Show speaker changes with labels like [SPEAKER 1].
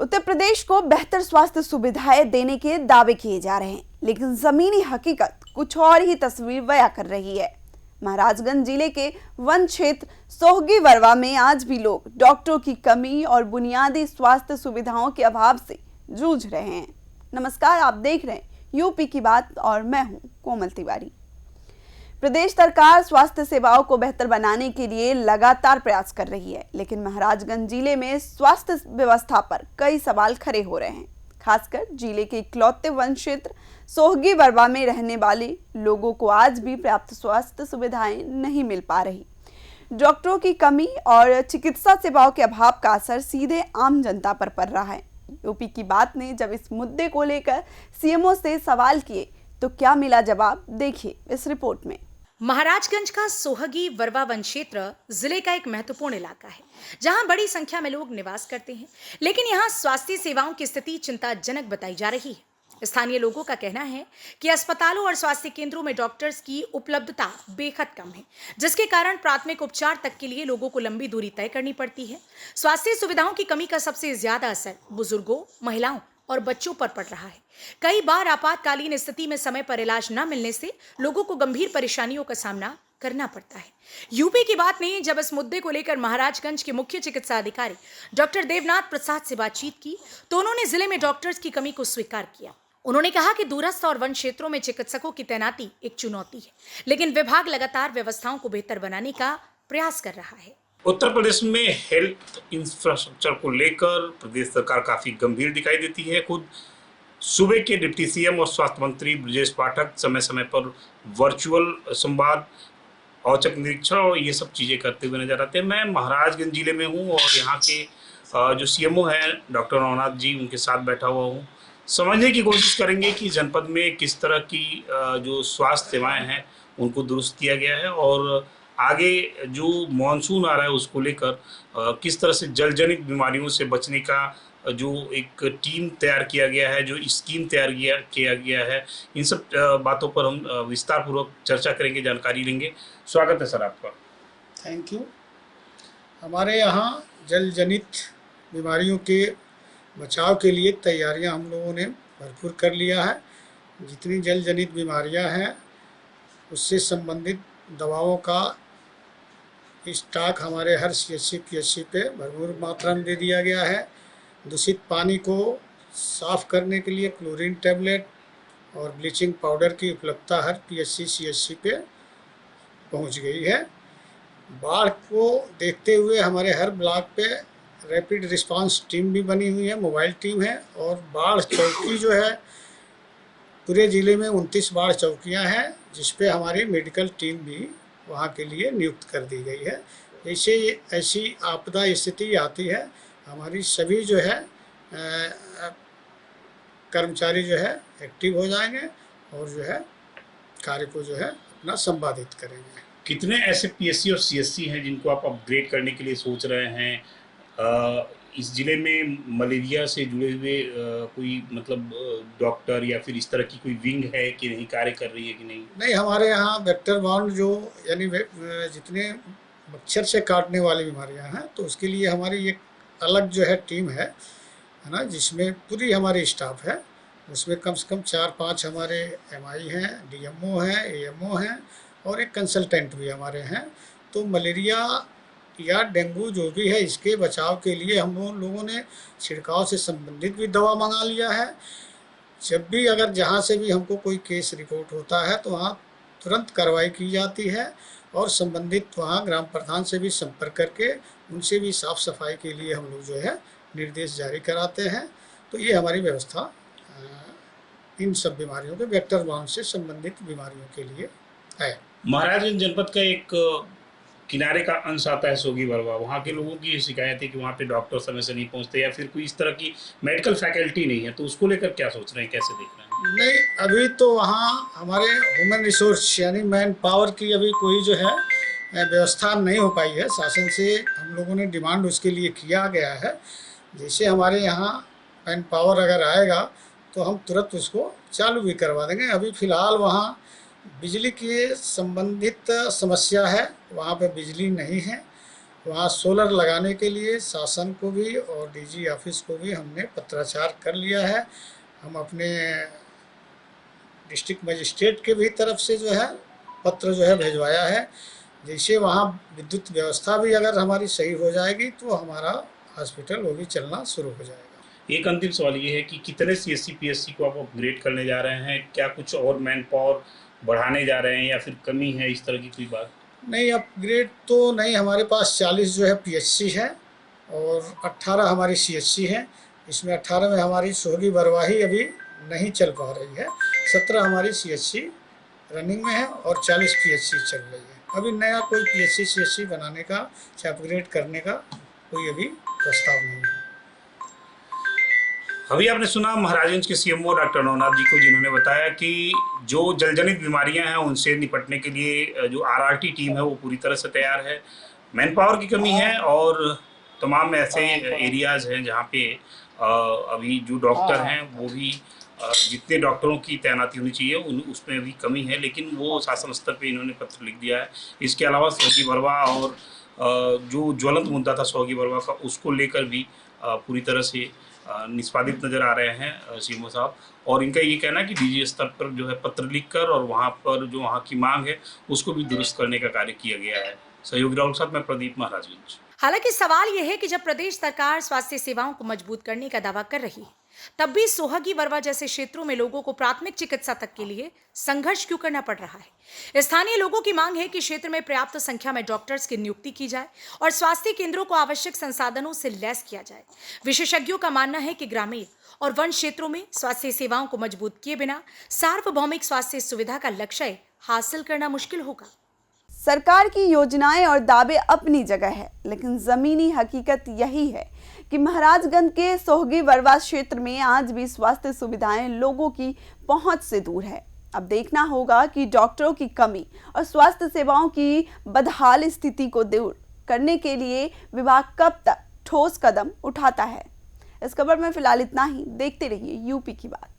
[SPEAKER 1] उत्तर प्रदेश को बेहतर स्वास्थ्य सुविधाएं देने के दावे किए जा रहे हैं, लेकिन जमीनी हकीकत कुछ और ही तस्वीर बयां कर रही है। महाराजगंज जिले के वन क्षेत्र सोहगी वरवा में आज भी लोग डॉक्टरों की कमी और बुनियादी स्वास्थ्य सुविधाओं के अभाव से जूझ रहे हैं। नमस्कार, आप देख रहे हैं यूपी की बात और मैं हूं कोमल तिवारी। प्रदेश सरकार स्वास्थ्य सेवाओं को बेहतर बनाने के लिए लगातार प्रयास कर रही है, लेकिन महाराजगंज जिले में स्वास्थ्य व्यवस्था पर कई सवाल खड़े हो रहे हैं। खासकर जिले के इकलौते वन क्षेत्र सोहगी वरवा में रहने वाले लोगों को आज भी पर्याप्त स्वास्थ्य सुविधाएं नहीं मिल पा रही। डॉक्टरों की कमी और चिकित्सा सेवाओं के अभाव का असर सीधे आम जनता पर पड़ रहा है। यूपी की बात ने जब इस मुद्दे को लेकर सीएमओ से सवाल किए तो क्या मिला जवाब, देखिए इस रिपोर्ट में।
[SPEAKER 2] महाराजगंज का सोहगी वरवा वन क्षेत्र जिले का एक महत्वपूर्ण इलाका है, जहां बड़ी संख्या में लोग निवास करते हैं, लेकिन यहां स्वास्थ्य सेवाओं की स्थिति चिंताजनक बताई जा रही है। स्थानीय लोगों का कहना है कि अस्पतालों और स्वास्थ्य केंद्रों में डॉक्टर्स की उपलब्धता बेहद कम है, जिसके कारण प्राथमिक उपचार तक के लिए लोगों को लंबी दूरी तय करनी पड़ती है। स्वास्थ्य सुविधाओं की कमी का सबसे ज्यादा असर बुजुर्गों, महिलाओं और बच्चों पर पड़ रहा है। कई बार आपातकालीन स्थिति में समय पर इलाज न मिलने से लोगों को गंभीर परेशानियों का सामना करना पड़ता है। यूपी की बात ने जब इस मुद्दे को लेकर महाराजगंज के मुख्य चिकित्सा अधिकारी डॉक्टर देवनाथ प्रसाद से बातचीत की तो उन्होंने जिले में डॉक्टर्स की कमी को स्वीकार किया। उन्होंने कहा कि दूरस्थ और वन क्षेत्रों में चिकित्सकों की तैनाती एक चुनौती है, लेकिन विभाग लगातार व्यवस्थाओं को बेहतर बनाने का प्रयास कर रहा है।
[SPEAKER 3] उत्तर प्रदेश में हेल्थ इंफ्रास्ट्रक्चर को लेकर प्रदेश सरकार काफी गंभीर दिखाई देती है। खुद सूबे के डिप्टी सीएम और स्वास्थ्य मंत्री ब्रजेश पाठक समय समय पर वर्चुअल संवाद, औचक निरीक्षण और ये सब चीजें करते हुए नजर आते हैं। मैं महाराजगंज जिले में हूँ और यहाँ के जो सीएमओ हैं डॉक्टर नवनाथ जी, उनके साथ बैठा हुआ हूँ। समझने की कोशिश करेंगे कि जनपद में किस तरह की जो स्वास्थ्य सेवाएं हैं उनको दुरुस्त किया गया है और आगे जो मानसून आ रहा है उसको लेकर किस तरह से जलजनित बीमारियों से बचने का जो एक टीम तैयार किया गया है, जो स्कीम तैयार किया गया है, इन सब बातों पर हम विस्तार पूर्वक चर्चा करेंगे, जानकारी लेंगे। स्वागत है सर आपका।
[SPEAKER 4] Thank you. हमारे यहाँ जलजनित बीमारियों के बचाव के लिए तैयारियां हम लोगों ने भरपूर कर लिया है। जितनी जलजनित बीमारियां हैं उससे संबंधित दवाओं का स्टॉक हमारे हर सीएचसी पीएचसी पे भरपूर मात्रा में दे दिया गया है। दूषित पानी को साफ करने के लिए क्लोरीन टैबलेट और ब्लीचिंग पाउडर की उपलब्धता हर पीएचसी सीएचसी पे पहुंच गई है। बाढ़ को देखते हुए हमारे हर ब्लॉक पे रैपिड रिस्पांस टीम भी बनी हुई है, मोबाइल टीम है और बाढ़ चौकी जो है पूरे ज़िले में 29 बाढ़ चौकियां हैं, जिस पे हमारी मेडिकल टीम भी वहां के लिए नियुक्त कर दी गई है। जैसे ऐसी आपदा स्थिति आती है हमारी सभी जो है कर्मचारी जो है एक्टिव हो जाएंगे और जो है कार्य को जो है अपना संपादित करेंगे।
[SPEAKER 3] कितने ऐसे पीएससी और सीएससी हैं जिनको आप अपग्रेड करने के लिए सोच रहे हैं? इस जिले में मलेरिया से जुड़े हुए कोई मतलब डॉक्टर या फिर इस तरह की कोई विंग है कि नहीं, कार्य कर रही है कि नहीं?
[SPEAKER 4] नहीं, हमारे यहाँ वेक्टर बाउंड जो यानी जितने मच्छर से काटने वाली बीमारियाँ हैं तो उसके लिए हमारी एक अलग जो है टीम है ना, जिसमें पूरी हमारी स्टाफ है। उसमें कम से कम 4-5 हमारे एमआई हैं, डीएमओ हैं, एएमओ हैं और एक कंसल्टेंट भी हमारे हैं। तो मलेरिया या डेंगू जो भी है इसके बचाव के लिए हम लोगों ने छिड़काव से संबंधित भी दवा मंगा लिया है। जब भी अगर जहाँ से भी हमको कोई केस रिपोर्ट होता है तो वहाँ तुरंत कार्रवाई की जाती है और संबंधित वहाँ ग्राम प्रधान से भी संपर्क करके उनसे भी साफ सफाई के लिए हम लोग जो है निर्देश जारी कराते हैं। तो ये हमारी व्यवस्था इन सब बीमारियों के वेक्टर बाउंड से संबंधित बीमारियों के लिए है।
[SPEAKER 3] महाराजगंज जनपद का एक किनारे का अंश आता है सोहगी वरवा। वहाँ के लोगों की शिकायत है कि वहाँ पे डॉक्टर समय से नहीं पहुँचते या फिर कोई इस तरह की मेडिकल फैकल्टी नहीं है, तो उसको लेकर क्या सोच रहे हैं, कैसे देख रहे हैं?
[SPEAKER 4] नहीं, अभी तो वहाँ हमारे ह्यूमन रिसोर्स यानी मैन पावर की अभी कोई जो है व्यवस्था नहीं हो पाई है। शासन से हम लोगों ने डिमांड उसके लिए किया गया है। जैसे हमारे यहाँ मैन पावर अगर आएगा तो हम तुरंत उसको चालू भी करवा देंगे। अभी फ़िलहाल वहाँ बिजली की संबंधित समस्या है, वहाँ पे बिजली नहीं है वहाँ सोलर लगाने के लिए शासन को भी और डीजी ऑफिस को भी हमने पत्राचार कर लिया है। हम अपने डिस्ट्रिक्ट मजिस्ट्रेट के भी तरफ से जो है पत्र जो है भिजवाया है। जैसे वहाँ विद्युत व्यवस्था भी अगर हमारी सही हो जाएगी तो हमारा हॉस्पिटल वो भी चलना शुरू हो जाएगा।
[SPEAKER 3] एक अंतिम सवाल ये है कि कितने सीएससी पीएससी को आप अपग्रेड करने जा रहे हैं? क्या कुछ और मैन पावर बढ़ाने जा रहे हैं या फिर कमी है, इस तरह की कोई बात?
[SPEAKER 4] नहीं, अपग्रेड तो नहीं, हमारे पास 40 जो है पीएचसी है और 18 हमारी सीएचसी है। इसमें 18 में हमारी सोहगी बरवाही अभी नहीं चल पा रही है। 17 हमारी सीएचसी रनिंग में है और 40 पीएचसी चल रही है। अभी नया कोई पीएचसी सीएचसी बनाने का या अपग्रेड करने का कोई अभी प्रस्ताव नहीं है।
[SPEAKER 3] अभी आपने सुना महाराजगंज के सीएमओ डॉक्टर नवनाथ जी को, जिन्होंने बताया कि जो जलजनित बीमारियां हैं उनसे निपटने के लिए जो आरआरटी टीम है वो पूरी तरह से तैयार है। मैन पावर की कमी है और तमाम ऐसे एरियाज हैं जहां पे अभी जो डॉक्टर हैं वो भी जितने डॉक्टरों की तैनाती होनी चाहिए उसमें भी कमी है, लेकिन वो शासन स्तर पे इन्होंने पत्र लिख दिया है। इसके अलावा सोहगी बरवा और जो ज्वलंत मुद्दा था सोहगी बरवा का, उसको लेकर भी पूरी तरह से निष्पादित नजर आ रहे हैं सीएमओ साहब। और इनका ये कहना है कि डीजी स्तर पर जो है पत्र लिखकर और वहाँ पर जो वहाँ की मांग है उसको भी दुरुस्त करने का कार्य किया गया है। सहयोगी राहुल साहब, मैं प्रदीप, महाराजगंज।
[SPEAKER 2] हालांकि सवाल यह है कि जब प्रदेश सरकार स्वास्थ्य सेवाओं को मजबूत करने का दावा कर रही है, तब भी सोहगी बरवा जैसे क्षेत्रों में लोगों को प्राथमिक चिकित्सा तक के लिए संघर्ष क्यों करना पड़ रहा है। स्थानीय लोगों की मांग है कि क्षेत्र में पर्याप्त संख्या में डॉक्टर्स की नियुक्ति की जाए और स्वास्थ्य केंद्रों को आवश्यक संसाधनों से लैस किया जाए। विशेषज्ञों का मानना है कि ग्रामीण और वन क्षेत्रों में स्वास्थ्य सेवाओं को मजबूत किए बिना सार्वभौमिक स्वास्थ्य सुविधा का लक्ष्य हासिल करना मुश्किल होगा।
[SPEAKER 1] सरकार की योजनाएं और दावे अपनी जगह है, लेकिन जमीनी हकीकत यही है कि महाराजगंज के सोहगी बरवा क्षेत्र में आज भी स्वास्थ्य सुविधाएं लोगों की पहुंच से दूर है। अब देखना होगा कि डॉक्टरों की कमी और स्वास्थ्य सेवाओं की बदहाल स्थिति को दूर करने के लिए विभाग कब तक ठोस कदम उठाता है। इस खबर में फिलहाल इतना ही। देखते रहिए यूपी की बात।